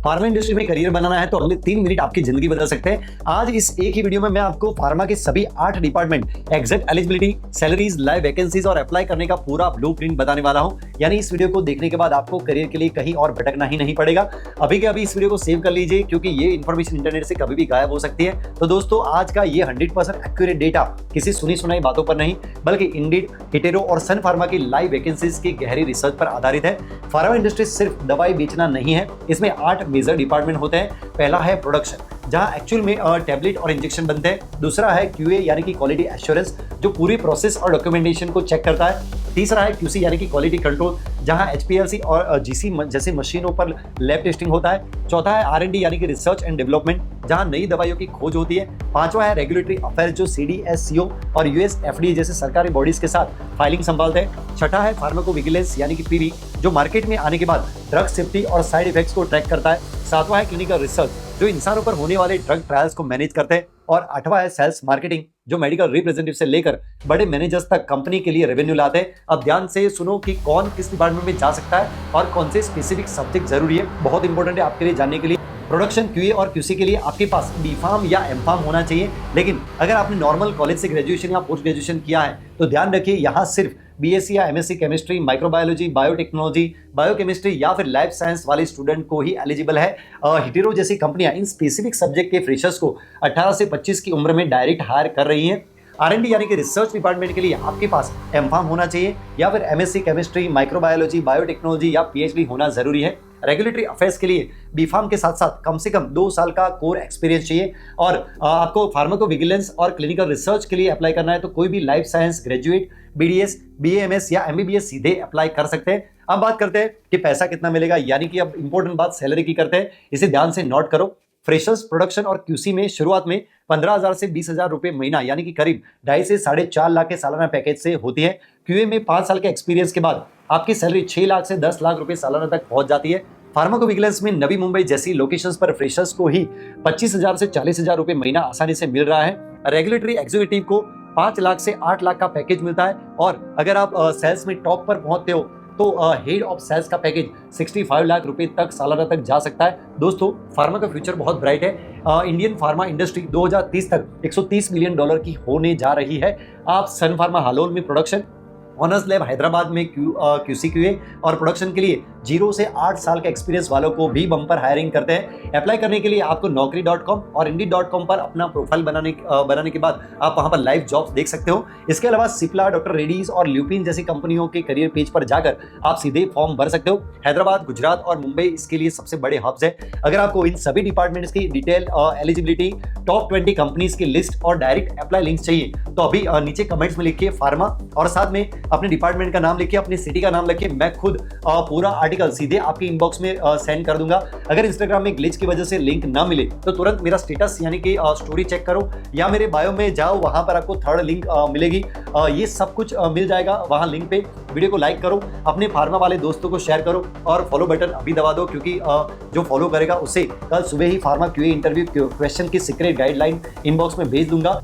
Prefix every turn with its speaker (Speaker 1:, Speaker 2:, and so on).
Speaker 1: Pharma industry में career बनाना है तो अगले 3 मिनट आपकी जिंदगी बदल सकते हैं। आज इस एक ही वीडियो में मैं आपको फार्मा के सभी 8 department, exact eligibility, salaries, live vacancies और अप्लाई करने का पूरा ब्लूप्रिंट बताने वाला हूं। यानी इस वीडियो को देखने के बाद आपको करियर के लिए कहीं और भटकना ही नहीं पड़ेगा। अभी के अभी इस वीडियो को सेव कर लीजिए क्योंकि ये इन्फॉर्मेशन इंटरनेट से कभी भी गायब हो सकती है। तो दोस्तों, आज का ये 100% एक्यूरेट डेटा किसी सुनी सुनाई बातों पर नहीं बल्कि इंडीड, हिटेरो और सन फार्मा की लाइव वैकेंसीज की गहरी रिसर्च पर आधारित है। फार्मा इंडस्ट्री सिर्फ दवाई बेचना नहीं है, इसमें 8 मेजर डिपार्टमेंट होते हैं। पहला है प्रोडक्शन, जहां एक्चुअल में टैबलेट और इंजेक्शन बनते हैं। दूसरा है क्यूए यानी कि क्वालिटी एश्योरेंस, जो पूरी प्रोसेस और डॉक्यूमेंटेशन को चेक करता है। तीसरा है क्यूसी यानी कि क्वालिटी कंट्रोल, जहां एचपीएलसी और जीसी जैसी मशीनों पर लैब टेस्टिंग होता है। चौथा है आरएनडी यानी कि रिसर्च एंड डेवलपमेंट, जहां नई दवाइयों की खोज होती है। पांचवा है रेगुलेटरी अफेयर्स, जो सीडीएससीओ और यूएस एफडीए जैसे सरकारी बॉडीज के साथ फाइलिंग संभालते हैं। छठा है फार्माकोविजिलेंस यानी कि पीवी, जो मार्केट में आने के बाद ड्रग सेफ्टी और साइड इफेक्ट्स को ट्रैक करता है। सातवां है क्लिनिकल रिसर्च, जो इंसानों पर होने वाले ड्रग ट्रायल्स को मैनेज करते हैं। और आठवां है सेल्स मार्केटिंग, जो मेडिकल रिप्रेजेंटेटिव से लेकर बड़े मैनेजर्स तक कंपनी के लिए रेवेन्यू लाते हैं। अब ध्यान से सुनो कि कौन किस डिपार्टमेंट में जा सकता है और कौन से स्पेसिफिक सब्जेक्ट जरूरी है। बहुत इंपॉर्टेंट है आपके लिए जानने के लिए। प्रोडक्शन, क्यूए और क्यूसी के लिए आपके पास बी.फार्म या एम.फार्म होना चाहिए। लेकिन अगर आपने नॉर्मल कॉलेज से ग्रेजुएशन या पोस्ट ग्रेजुएशन किया है तो ध्यान रखिए, यहाँ सिर्फ बीएससी या MSc chemistry, microbiology, biotechnology, biochemistry या फिर लाइफ साइंस वाले स्टूडेंट को ही एलिजिबल है। हिटेरो जैसी कंपनियां इन स्पेसिफिक सब्जेक्ट के फ्रेशर्स को 18 से 25 की उम्र में डायरेक्ट हायर कर रही हैं। आरएनडी यानी कि रिसर्च डिपार्टमेंट के लिए आपके पास एम.फार्म होना चाहिए या फिर एमएससी केमिस्ट्री, माइक्रोबायोलॉजी, बायोटेक्नोलॉजी या पीएचडी होना जरूरी है। रेगुलेटरी अफेयर्स के लिए बी.फार्म के साथ साथ कम से कम 2 साल का कोर एक्सपीरियंस चाहिए। और आपको फार्माकोविजिलेंस और क्लिनिकल रिसर्च के लिए अप्लाई करना है तो कोई भी life science graduate, BDS, BAMS या एमबीबीएस सीधे अप्लाई कर सकते हैं। अब बात करते हैं कि पैसा कितना मिलेगा, यानी कि अब इंपॉर्टेंट बात सैलरी की करते हैं, इसे ध्यान से नोट करो। फ्रेशर्स, प्रोडक्शन और क्यूसी में शुरुआत में 15,000 से 20,000 रुपए महीना, यानी कि करीब 2.5 से 4.5 लाख के सालाना पैकेज से होती है। क्यूए में 5 साल के एक्सपीरियंस के बाद आपकी सैलरी 6 लाख से 10 लाख रुपए सालाना तक पहुंच जाती है। फार्माकोविजिलेंस में नवी मुंबई जैसी लोकेशंस पर फ्रेशर्स को ही 25,000 से 40,000 रुपए महीना आसानी से मिल रहा है। रेगुलेटरी एग्जीक्यूटिव को 5 लाख से 8 लाख का पैकेज मिलता है। और अगर आप सेल्स में टॉप पर पहुंचते हो तो हेड ऑफ सेल्स का पैकेज 65 लाख रुपए तक सालाना तक जा सकता है। दोस्तों, फार्मा का फ्यूचर बहुत ब्राइट है। इंडियन फार्मा इंडस्ट्री 2030 तक $130 मिलियन की होने जा रही है। आप सन फार्मा हालोल में प्रोडक्शन, ऑनर्स लैब हैदराबाद में क्यूसी क्यूए और प्रोडक्शन के लिए 0 से 8 साल के एक्सपीरियंस वालों को भी बम्पर हायरिंग करते हैं। अप्लाई करने के लिए आपको naukri.com और indeed.com पर अपना प्रोफाइल बनाने के बाद आप वहां पर लाइव जॉब्स देख सकते हो। इसके अलावा सिप्ला, डॉक्टर रेड्डीज और ल्यूपिन जैसी कंपनियों के करियर पेज पर जाकर आप सीधे फॉर्म भर सकते हो। हैदराबाद, गुजरात और मुंबई इसके लिए सबसे बड़े हब्स है। अगर आपको इन सभी डिपार्टमेंट्स की डिटेल, एलिजिबिलिटी, टॉप 20 कंपनीज की लिस्ट और डायरेक्ट अप्लाई लिंक चाहिए तो अभी नीचे कमेंट्स में लिखिए फार्मा और साथ में अपने डिपार्टमेंट का नाम लिखिए, अपनी सिटी का नाम लिखिए। मैं खुद पूरा आर्टिकल सीधे आपके इनबॉक्स में सेंड कर दूंगा। अगर इंस्टाग्राम में ग्लिच की वजह से लिंक ना मिले तो तुरंत मेरा स्टेटस यानी कि स्टोरी चेक करो या मेरे बायो में जाओ, वहां पर आपको 3rd लिंक मिलेगी। ये सब कुछ मिल जाएगा वहां लिंक पे। वीडियो को लाइक करो, अपने फार्मा वाले दोस्तों को शेयर करो और फॉलो बटन अभी दबा दो क्योंकि जो फॉलो करेगा उसे कल सुबह ही फार्मा क्यूए इंटरव्यू क्वेश्चन की सीक्रेट गाइडलाइन इनबॉक्स में भेज दूंगा।